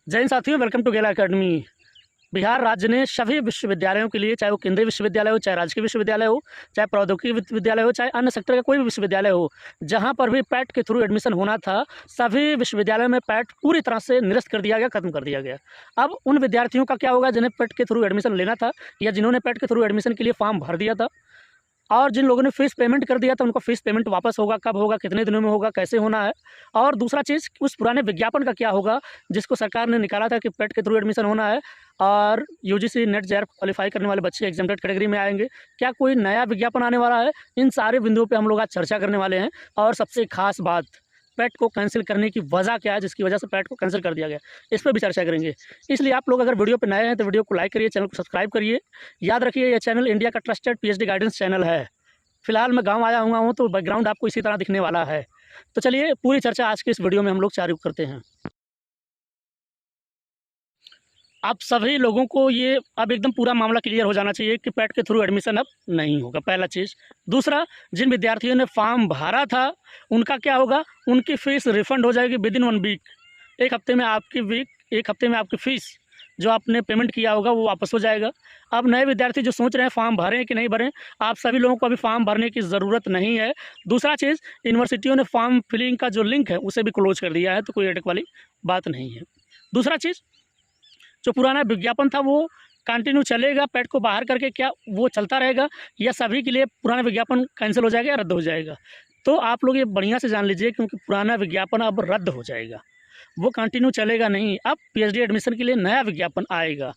जय हिंद साथियों, welcome to गेला एकेडमी। बिहार राज्य ने सभी विश्वविद्यालयों के लिए, चाहे वो केंद्रीय विश्वविद्यालय हो, चाहे राजकीय विश्वविद्यालय हो, चाहे प्रौद्योगिकी विद्यालय हो, चाहे अन्य सेक्टर का कोई भी विश्वविद्यालय हो, जहां पर भी पैट के थ्रू एडमिशन होना था, सभी विश्वविद्यालयों में पैट पूरी तरह से निरस्त कर दिया गया, खत्म कर दिया गया। अब उन विद्यार्थियों का क्या होगा जिन्हें पैट के थ्रू एडमिशन लेना था या जिन्होंने पैट के थ्रू एडमिशन के लिए फॉर्म भर दिया था और जिन लोगों ने फ़ीस पेमेंट कर दिया था, उनको फ़ीस पेमेंट वापस होगा, कब होगा, कितने दिनों में होगा, कैसे होना है। और दूसरा चीज़, उस पुराने विज्ञापन का क्या होगा जिसको सरकार ने निकाला था कि पेट के थ्रू एडमिशन होना है और यूजीसी नेट जेआरएफ क्वालीफाई करने वाले बच्चे एग्जेम्प्टेड कैटेगरी में आएंगे। क्या कोई नया विज्ञापन आने वाला है? इन सारे बिंदुओं पे हम लोग आज चर्चा करने वाले हैं। और सबसे खास बात, पैट को कैंसिल करने की वजह क्या है जिसकी वजह से पैट को कैंसिल कर दिया गया, इस पर भी चर्चा करेंगे। इसलिए आप लोग अगर वीडियो पे नए हैं तो वीडियो को लाइक करिए, चैनल को सब्सक्राइब करिए। याद रखिए, यह चैनल इंडिया का ट्रस्टेड पीएचडी गाइडेंस चैनल है। फिलहाल मैं गांव आया हुआ हूँ तो बैकग्राउंड आपको इसी तरह दिखने वाला है। तो चलिए पूरी चर्चा आज के इस वीडियो में हम लोग चालू करते हैं। आप सभी लोगों को ये अब एकदम पूरा मामला क्लियर हो जाना चाहिए कि पैट के थ्रू एडमिशन अब नहीं होगा, पहला चीज़। दूसरा, जिन विद्यार्थियों ने फॉर्म भरा था उनका क्या होगा? उनकी फ़ीस रिफ़ंड हो जाएगी विदिन 1 वीक। एक हफ्ते में आपकी फ़ीस जो आपने पेमेंट किया होगा वो वापस हो जाएगा। अब नए विद्यार्थी जो सोच रहे हैं फॉर्म भरें कि नहीं भरें, आप सभी लोगों को अभी फॉर्म भरने की ज़रूरत नहीं है। दूसरा चीज़, यूनिवर्सिटियों ने फॉर्म फिलिंग का जो लिंक है उसे भी क्लोज कर दिया है, तो कोई हेडेक वाली बात नहीं है। दूसरा चीज़, जो पुराना विज्ञापन था वो कंटिन्यू चलेगा, पैट को बाहर करके क्या वो चलता रहेगा या सभी के लिए पुराना विज्ञापन कैंसिल हो जाएगा या रद्द हो जाएगा? तो आप लोग ये बढ़िया से जान लीजिए, क्योंकि पुराना विज्ञापन अब रद्द हो जाएगा, वो कंटिन्यू चलेगा नहीं। अब पीएचडी एडमिशन के लिए नया विज्ञापन आएगा।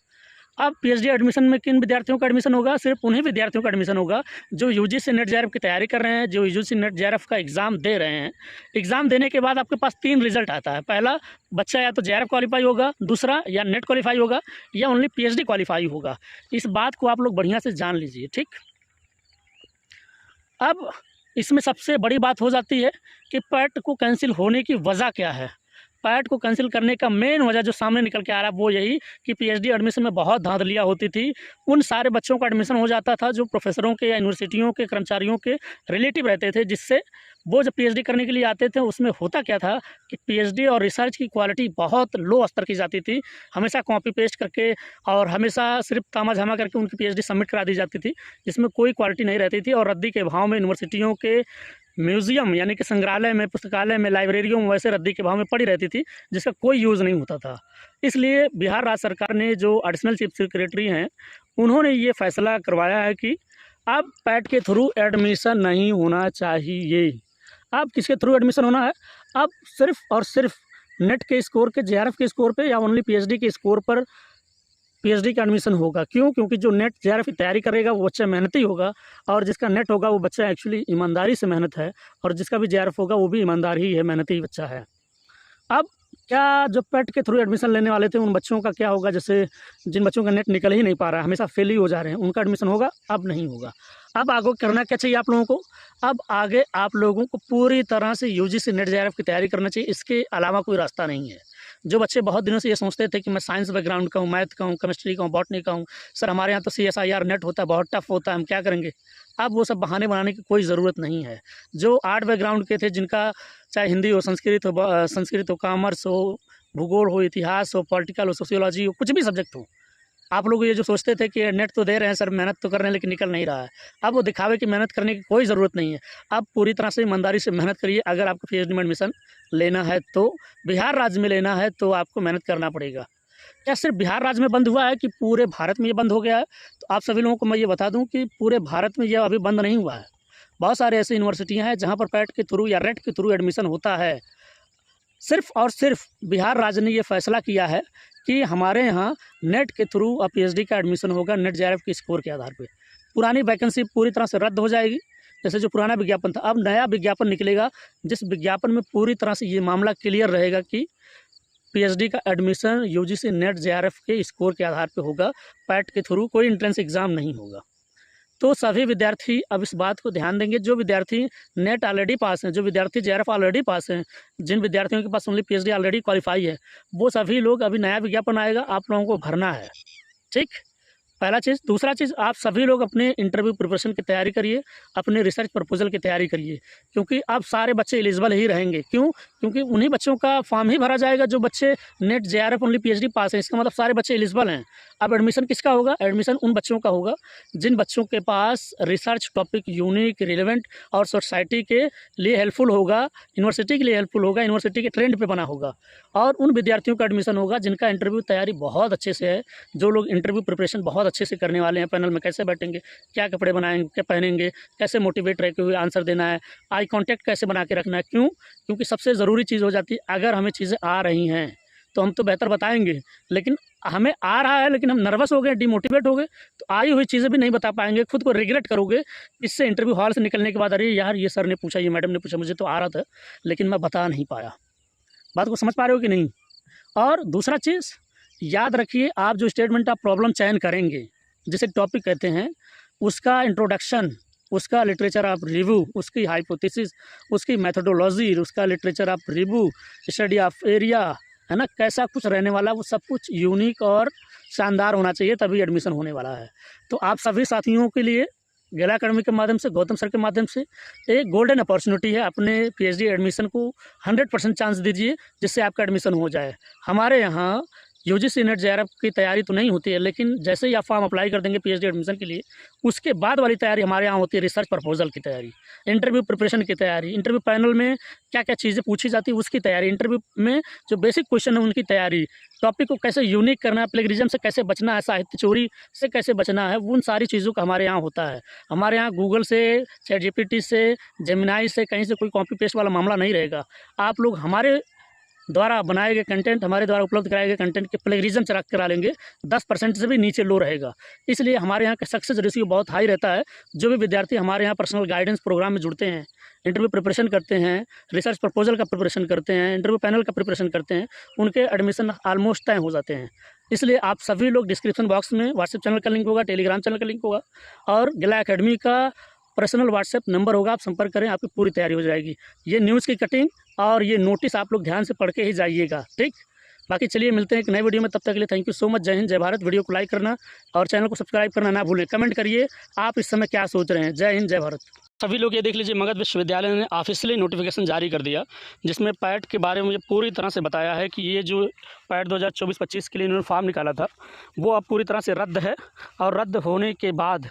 अब पीएचडी एडमिशन में किन विद्यार्थियों का एडमिशन होगा? सिर्फ उन्हीं विद्यार्थियों का एडमिशन होगा जो यूजीसी नेट जेआरएफ की तैयारी कर रहे हैं, जो यूजीसी नेट जेआरएफ का एग्ज़ाम दे रहे हैं। एग्ज़ाम देने के बाद आपके पास 3 रिजल्ट आता है। पहला, बच्चा या तो जेआरएफ क्वालीफाई होगा, दूसरा या नेट क्वालीफाई होगा, या ओनली पीएचडी क्वालीफाई होगा। इस बात को आप लोग बढ़िया से जान लीजिए, ठीक। अब इसमें सबसे बड़ी बात हो जाती है कि पैट को कैंसिल होने की वजह क्या है। पैट को कैंसिल करने का मेन वजह जो सामने निकल के आ रहा है वो यही कि पीएचडी एडमिशन में बहुत धांधलियाँ होती थी। उन सारे बच्चों का एडमिशन हो जाता था जो प्रोफेसरों के या यूनिवर्सिटियों के कर्मचारियों के रिलेटिव रहते थे, जिससे वो जब पीएचडी करने के लिए आते थे उसमें होता क्या था कि पीएचडी और रिसर्च की क्वालिटी बहुत लो स्तर की जाती थी। हमेशा कॉपी पेस्ट करके और हमेशा सिर्फ तामा झामा करके उनकी पीएचडी सबमिट करा दी जाती थी, जिसमें कोई क्वालिटी नहीं रहती थी। और रद्दी के भाव में यूनिवर्सिटियों के म्यूज़ियम यानी कि संग्रहालय में, पुस्तकालय में, लाइब्रेरियों में वैसे रद्दी के भाव में पड़ी रहती थी, जिसका कोई यूज़ नहीं होता था। इसलिए बिहार राज्य सरकार ने, जो एडिशनल चीफ सेक्रेटरी हैं, उन्होंने ये फैसला करवाया है कि अब पैट के थ्रू एडमिशन नहीं होना चाहिए। अब किसके थ्रू एडमिशन होना है? अब सिर्फ और सिर्फ नेट के स्कोर के, जेआरएफ के स्कोर पे या ओनली पीएचडी के स्कोर पर पीएचडी का एडमिशन होगा। क्यों? क्योंकि जो नेट जेआरएफ की तैयारी करेगा वो बच्चा मेहनती होगा, और जिसका नेट होगा वो बच्चा एक्चुअली ईमानदारी से मेहनत है, और जिसका भी जेआरएफ होगा वो भी ईमानदार ही है, मेहनती ही बच्चा है। अब क्या जो पैट के थ्रू एडमिशन लेने वाले थे उन बच्चों का क्या होगा? जैसे जिन बच्चों का नेट निकल ही नहीं पा रहा है, हमेशा फेल ही हो जा रहे हैं, उनका एडमिशन होगा? अब नहीं होगा। अब आगे करना क्या चाहिए आप लोगों को? अब आगे आप लोगों को पूरी तरह से यूजीसी नेट जेआरएफ की तैयारी करना चाहिए, इसके अलावा कोई रास्ता नहीं है। जो बच्चे बहुत दिनों से ये सोचते थे कि मैं साइंस बैकग्राउंड का हूँ, मैथ का हूँ, केमिस्ट्री का हूँ, बॉटनी का हूँ, सर हमारे यहाँ तो CSIR नेट होता है, बहुत टफ होता है, हम क्या करेंगे? अब वो सब बहाने बनाने की कोई ज़रूरत नहीं है। जो आर्ट बैकग्राउंड के थे, जिनका चाहे हिंदी हो, संस्कृत हो, कॉमर्स हो, भूगोल हो, इतिहास हो, पॉलिटिकल हो, सोशियोलॉजी हो, कुछ भी सब्जेक्ट हो, आप लोग ये जो सोचते थे कि नेट तो दे रहे हैं सर, मेहनत तो कर रहे हैं लेकिन निकल नहीं रहा है, अब वो दिखावे कि मेहनत करने की कोई ज़रूरत नहीं है। अब पूरी तरह से ईमानदारी से मेहनत करिए। अगर आपको पीएचडी में एडमिशन लेना है तो, बिहार राज्य में लेना है तो आपको मेहनत करना पड़ेगा। क्या सिर्फ बिहार राज्य में बंद हुआ है कि पूरे भारत में ये बंद हो गया है? तो आप सभी लोगों को मैं ये बता दूं कि पूरे भारत में ये अभी बंद नहीं हुआ है। बहुत सारे ऐसी यूनिवर्सिटियाँ हैं जहाँ पर पैट के थ्रू या रेट के थ्रू एडमिशन होता है। सिर्फ और सिर्फ बिहार राज्य ने ये फैसला किया है कि हमारे यहाँ नेट के थ्रू अब पीएचडी का एडमिशन होगा, नेट जेआरएफ के स्कोर के आधार पे। पुरानी वैकेंसी पूरी तरह से रद्द हो जाएगी। जैसे जो पुराना विज्ञापन था, अब नया विज्ञापन निकलेगा, जिस विज्ञापन में पूरी तरह से ये मामला क्लियर रहेगा कि पीएचडी का एडमिशन यूजीसी नेट जेआरएफ के स्कोर के आधार पे होगा, पैट के थ्रू कोई एंट्रेंस एग्ज़ाम नहीं होगा। तो सभी विद्यार्थी अब इस बात को ध्यान देंगे। जो विद्यार्थी नेट ऑलरेडी पास हैं, जो विद्यार्थी जेआरएफ ऑलरेडी पास हैं, जिन विद्यार्थियों के पास ओनली पीएचडी ऑलरेडी क्वालिफाई है, वो सभी लोग, अभी नया विज्ञापन आएगा, आप लोगों को भरना है, ठीक। पहला चीज़। दूसरा चीज़, आप सभी लोग अपने इंटरव्यू प्रिपरेशन की तैयारी करिए, अपने रिसर्च प्रपोजल की तैयारी करिए, क्योंकि अब सारे बच्चे एलिजिबल ही रहेंगे। क्यों? क्योंकि उन्हीं बच्चों का फॉर्म ही भरा जाएगा जो बच्चे net JRF only PhD pass हैं। इसका मतलब सारे बच्चे एलिजिबल हैं। अब एडमिशन किसका होगा? एडमिशन उन बच्चों का होगा जिन बच्चों के पास रिसर्च टॉपिक यूनिक, रिलेवेंट और सोसाइटी के लिए हेल्पफुल होगा, यूनिवर्सिटी के लिए हेल्पफुल होगा, यूनिवर्सिटी के ट्रेंड पे बना होगा। और उन विद्यार्थियों का एडमिशन होगा जिनका इंटरव्यू तैयारी बहुत अच्छे से है, जो लोग इंटरव्यू प्रिपरेशन बहुत अच्छे से करने वाले हैं। पैनल में कैसे बैठेंगे, क्या कपड़े बनाएंगे, क्या पहनेंगे, कैसे मोटिवेट रह के हुए आंसर देना है, आई कांटेक्ट कैसे बना के रखना है। क्यों? क्योंकि सबसे ज़रूरी चीज़ हो जाती है, अगर हमें चीज़ें आ रही हैं तो हम तो बेहतर बताएंगे, लेकिन हमें आ रहा है लेकिन हम नर्वस हो गए, डिमोटिवेट हो गए, तो आई हुई चीज़ें भी नहीं बता पाएंगे, खुद को रिग्रेट करोगे। इससे इंटरव्यू हॉल से निकलने के बाद, अरे यार ये सर ने पूछा, ये मैडम ने पूछा, मुझे तो आ रहा था लेकिन मैं बता नहीं पाया। बात को समझ पा रहे हो कि नहीं? और दूसरा चीज़ याद रखिए, आप जो स्टेटमेंट आप प्रॉब्लम चयन करेंगे, जिसे टॉपिक कहते हैं, उसका इंट्रोडक्शन, उसका लिटरेचर ऑफ रिव्यू, उसकी हाइपोथेसिस, उसकी मेथोडोलॉजी, उसका literature of review, study of area, है ना, कैसा कुछ रहने वाला, वो सब कुछ यूनिक और शानदार होना चाहिए, तभी एडमिशन होने वाला है। तो आप सभी साथियों के लिए गेला अकेडमी के माध्यम से, गौतम सर के माध्यम से एक गोल्डन अपॉर्चुनिटी है। अपने पीएचडी एडमिशन को 100% चांस दीजिए, जिससे आपका एडमिशन हो जाए। हमारे यहाँ यूजीसी नेट जेआरएफ की तैयारी तो नहीं होती है, लेकिन जैसे ही आप फॉर्म अप्लाई कर देंगे पीएचडी एडमिशन के लिए, उसके बाद वाली तैयारी हमारे यहाँ होती है रिसर्च प्रपोजल की तैयारी, इंटरव्यू प्रिपरेशन की तैयारी, इंटरव्यू पैनल में क्या क्या चीज़ें पूछी जाती है उसकी तैयारी, इंटरव्यू में जो बेसिक क्वेश्चन है उनकी तैयारी, टॉपिक को कैसे यूनिक करना है, प्लेगरिज्म से कैसे बचना है, साहित्य चोरी से कैसे बचना है, उन सारी चीज़ों का हमारे यहाँ होता है। हमारे यहाँ गूगल से, चैटजीपीटी से, जेमिनाई से कहीं से कोई कॉपी पेस्ट वाला मामला नहीं रहेगा। आप लोग हमारे द्वारा बनाए गए कंटेंट, हमारे द्वारा उपलब्ध कराए गए कंटेंट के प्लेगरिज्म चेक करा लेंगे, 10% से भी नीचे लो रहेगा। इसलिए हमारे यहाँ का सक्सेस रेशियो बहुत हाई रहता है। जो भी विद्यार्थी हमारे यहाँ पर्सनल गाइडेंस प्रोग्राम में जुड़ते हैं, इंटरव्यू प्रिपरेशन करते हैं, रिसर्च प्रपोजल का प्रिपरेशन करते हैं, इंटरव्यू पैनल का प्रिपरेशन करते हैं, उनके एडमिशन ऑलमोस्ट तय हो जाते हैं। इसलिए आप सभी लोग, डिस्क्रिप्शन बॉक्स में व्हाट्सएप चैनल का लिंक होगा, टेलीग्राम चैनल का लिंक होगा और गेला अकेडमी का पर्सनल व्हाट्सएप नंबर होगा, आप संपर्क करें, आपकी पूरी तैयारी हो जाएगी। ये न्यूज़ की कटिंग और ये नोटिस आप लोग ध्यान से पढ़ के ही जाइएगा, ठीक। बाकी चलिए मिलते हैं एक नए वीडियो में, तब तक के लिए थैंक यू सो मच। जय हिंद, जय भारत। वीडियो को लाइक करना और चैनल को सब्सक्राइब करना ना भूलें। कमेंट करिए आप इस समय क्या सोच रहे हैं। जय हिंद, जय भारत। सभी लोग ये देख लीजिए, मगध विश्वविद्यालय ने ऑफिशियली नोटिफिकेशन जारी कर दिया, जिसमें पैट के बारे में मुझे पूरी तरह से बताया है कि ये जो पैट 2024-25 के लिए इन्होंने फॉर्म निकाला था वो अब पूरी तरह से रद्द है। और रद्द होने के बाद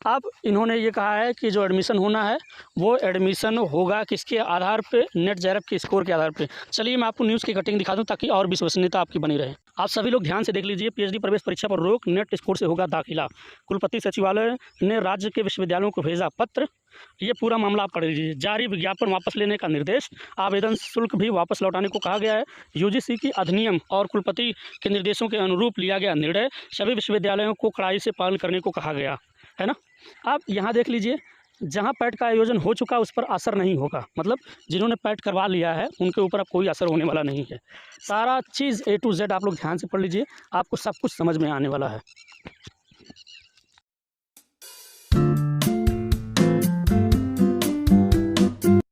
अब इन्होंने ये कहा है कि जो एडमिशन होना है वो एडमिशन होगा किसके आधार पे? नेट जेआरएफ के स्कोर के आधार पे। चलिए मैं आपको न्यूज़ की कटिंग दिखा दूं ताकि और विश्वसनीयता आपकी बनी रहे। आप सभी लोग ध्यान से देख लीजिए, पीएचडी प्रवेश परीक्षा पर रोक, नेट स्कोर से होगा दाखिला। कुलपति सचिवालय ने राज्य के विश्वविद्यालयों को भेजा पत्र। ये पूरा मामला आप पढ़ लीजिए। जारी विज्ञापन वापस लेने का निर्देश, आवेदन शुल्क भी वापस लौटाने को कहा गया है। यूजीसी की अधिनियम और कुलपति के निर्देशों के अनुरूप लिया गया निर्णय, सभी विश्वविद्यालयों को कड़ाई से पालन करने को कहा गया है ना। आप यहाँ देख लीजिए, जहाँ पैट का आयोजन हो चुका उस पर असर नहीं होगा, मतलब जिन्होंने पैट करवा लिया है उनके ऊपर अब कोई असर होने वाला नहीं है। सारा चीज़ A to Z आप लोग ध्यान से पढ़ लीजिए, आपको सब कुछ समझ में आने वाला है।